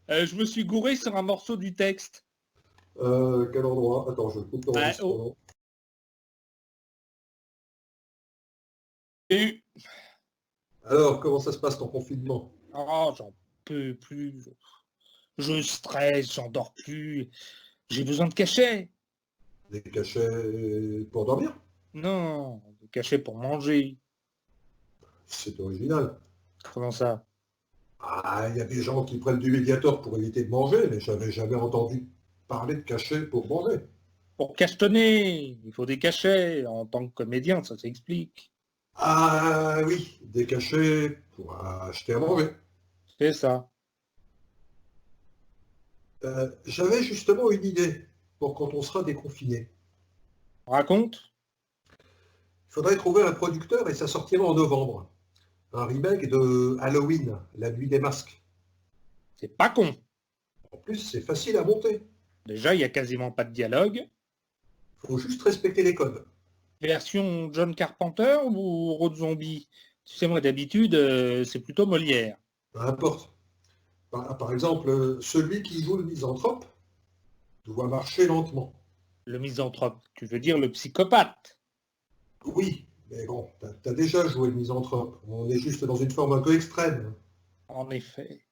Je me suis gouré sur un morceau du texte. Quel endroit? Attends, je coupe l'enregistrement. Et... Alors, comment ça se passe ton confinement? Oh, j'en peux plus. Je stresse, j'en dors plus. J'ai besoin de cachet. Des cachets pour dormir? Non, de cachet pour manger. C'est original. Comment ça? Ah, il y a des gens qui prennent du Mediator pour éviter de manger, mais j'avais jamais entendu parler de cachets pour manger. Pour cachetonner, il faut des cachets. En tant que comédien, ça s'explique. Ah oui, des cachets pour acheter à manger. C'est ça. J'avais justement une idée pour quand on sera déconfiné. Raconte. Il faudrait trouver un producteur et ça sortira en novembre. Un remake de Halloween, la nuit des masques. C'est pas con. En plus, c'est facile à monter. Déjà, il n'y a quasiment pas de dialogue. Il faut juste respecter les codes. Version John Carpenter ou Road Zombie? Tu sais, moi, d'habitude, c'est plutôt Molière. Peu importe. Par exemple, celui qui joue le misanthrope doit marcher lentement. Le misanthrope, tu veux dire le psychopathe? Oui, mais bon, t'as déjà joué le misanthrope. On est juste dans une forme un peu extrême. En effet,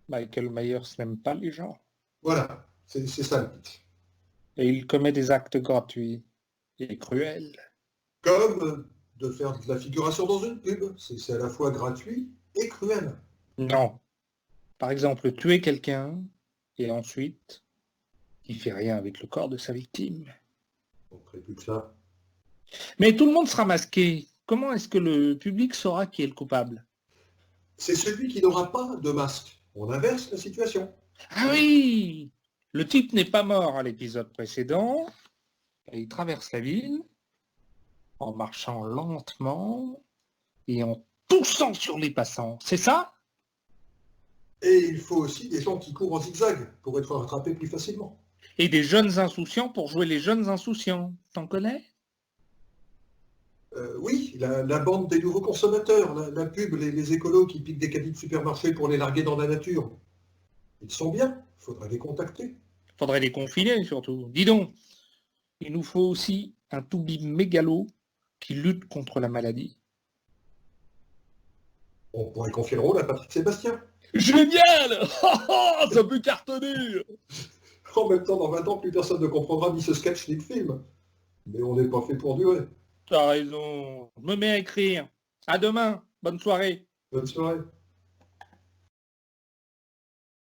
Michael Myers n'aime pas les gens. Voilà, c'est ça le pitch. Et il commet des actes gratuits et cruels. Comme de faire de la figuration dans une pub. C'est à la fois gratuit et cruel. Non. Par exemple, tuer quelqu'un et ensuite, il fait rien avec le corps de sa victime. On ne ferait plus que ça. Mais tout le monde sera masqué. Comment est-ce que le public saura qui est le coupable? C'est celui qui n'aura pas de masque. On inverse la situation. Ah oui! Le type n'est pas mort à l'épisode précédent. Et il traverse la ville en marchant lentement et en poussant sur les passants. C'est ça? Et il faut aussi des gens qui courent en zigzag pour être rattrapés plus facilement. Et des jeunes insouciants pour jouer les jeunes insouciants. T'en connais? Oui, la bande des nouveaux consommateurs, la pub, les écolos qui piquent des caddies de supermarché pour les larguer dans la nature. Ils sont bien, il faudrait les contacter. Faudrait les confiner surtout. Dis donc, il nous faut aussi un toubib mégalo qui lutte contre la maladie. On pourrait confier le rôle à Patrick Sébastien. Génial! Ça peut cartonner! En même temps, dans 20 ans, plus personne ne comprendra ni ce sketch ni le film. Mais on n'est pas fait pour durer. T'as raison. Je me mets à écrire. À demain. Bonne soirée. Bonne soirée.